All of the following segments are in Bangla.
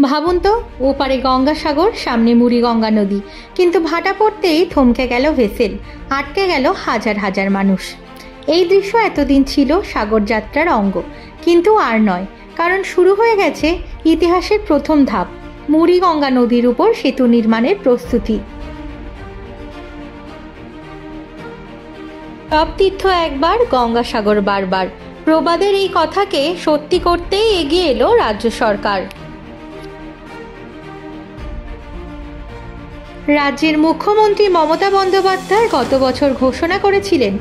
ভাবুন তো, ওপারে গঙ্গাসাগর, সামনে মুড়িগঙ্গা নদী, কিন্তু ভাটা পড়তেই থমকে গেল ভেসেল, আটকে গেল হাজার হাজার মানুষ। এই দৃশ্য এতদিন ছিল সাগর যাত্রার অঙ্গ, কিন্তু আর নয়, কারণ শুরু হয়ে গেছে ইতিহাসের প্রথম ধাপ, মুড়িগঙ্গা নদীর উপর সেতু নির্মাণের প্রস্তুতি। সব তীর্থ একবার, গঙ্গাসাগর বারবার, প্রবাদের এই কথাকে সত্যি করতেই এগিয়ে এলো রাজ্য সরকার। রাজ্যের মুখ্যমন্ত্রী মমতা বন্দ্যোপাধ্যায় গত বছর ঘোষণা করেছিলেন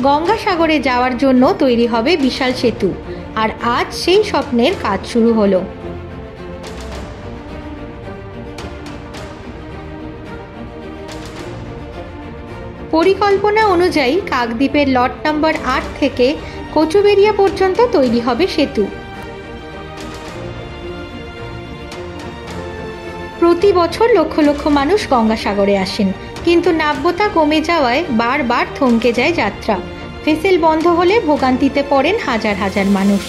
গঙ্গাসাগরে যাওয়ার জন্য তৈরি হবে বিশাল সেতু, আর আজ সেই স্বপ্নের কাজ শুরু হলো। পরিকল্পনা অনুযায়ী কাকদ্বীপের লট নম্বর ৮ থেকে কচুবেড়িয়া পর্যন্ত তৈরি হবে সেতু। প্রতি বছর লক্ষ লক্ষ মানুষ গঙ্গাসাগরে আসেন, কিন্তু নাব্যতা কমে যাওয়ায় বারবার থমকে যায় যাত্রা। ভেসেল বন্ধ হলে ভোগান্তিতে পড়েন হাজার হাজার মানুষ।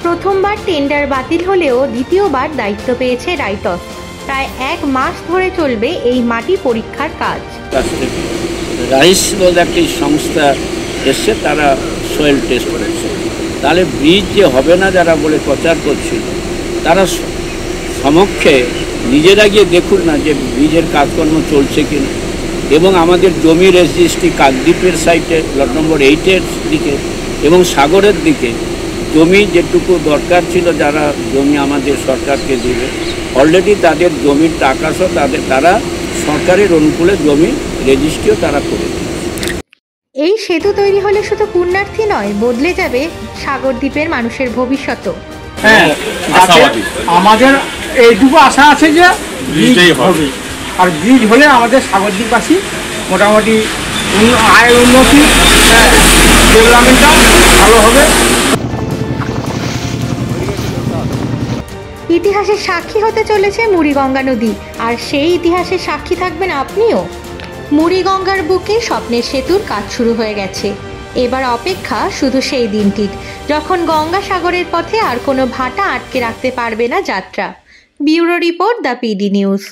প্রথমবার টেন্ডার বাতিল হলেও দ্বিতীয়বার দায়িত্ব পেয়েছে রাইটস। প্রায় ১ মাস ধরে চলবে এই মাটি পরীক্ষার কাজ। রাইস বলে একটি সংস্থা এসছে, তারা সয়েল টেস্ট করেছে। তাহলে ব্রিজ যে হবে না যারা বলে প্রচার করছিল, তারা সমক্ষে নিজেরা গিয়ে দেখুন না যে ব্রিজের কাজকর্ম চলছে কিনা। এবং আমাদের জমি রেজিস্ট্রি কাকদ্বীপের সাইটে লট নম্বর 8-এর দিকে এবং সাগরের দিকে জমি যেটুকু দরকার ছিল, যারা জমি আমাদের সরকারকে দেবে, অলরেডি তাদের জমির টাকা সহ তারা সরকারের অনুকূলে জমি রেজিস্ট্রিও তারা করে দেবে। এই সেতু তৈরি হলে শুধু পুণ্যার্থী নয়, বদলে যাবে সাগরদ্বীপের মানুষের ভবিষ্যৎ। হ্যাঁ, আমাদের এইটুকু আশা আছে যে ব্রিজ হবে, আর ব্রিজ হলে আমাদের সাগরদ্বীপবাসী মোটামুটি আয় উন্নতি, ডেভেলপমেন্টটা ভালো হবে। ইতিহাসের সাক্ষী হতে চলেছে মুড়িগঙ্গা নদী, আর সেই ইতিহাসের সাক্ষী থাকবেন আপনিও। মুড়িগঙ্গার বুকে স্বপ্নের সেতুর কাজ শুরু হয়ে গেছে। এবার অপেক্ষা শুধু সেই দিনটির, যখন গঙ্গাসাগরের পথে আর কোনো ভাটা আটকে রাখতে পারবে না যাত্রা। Bureau report, the PD news.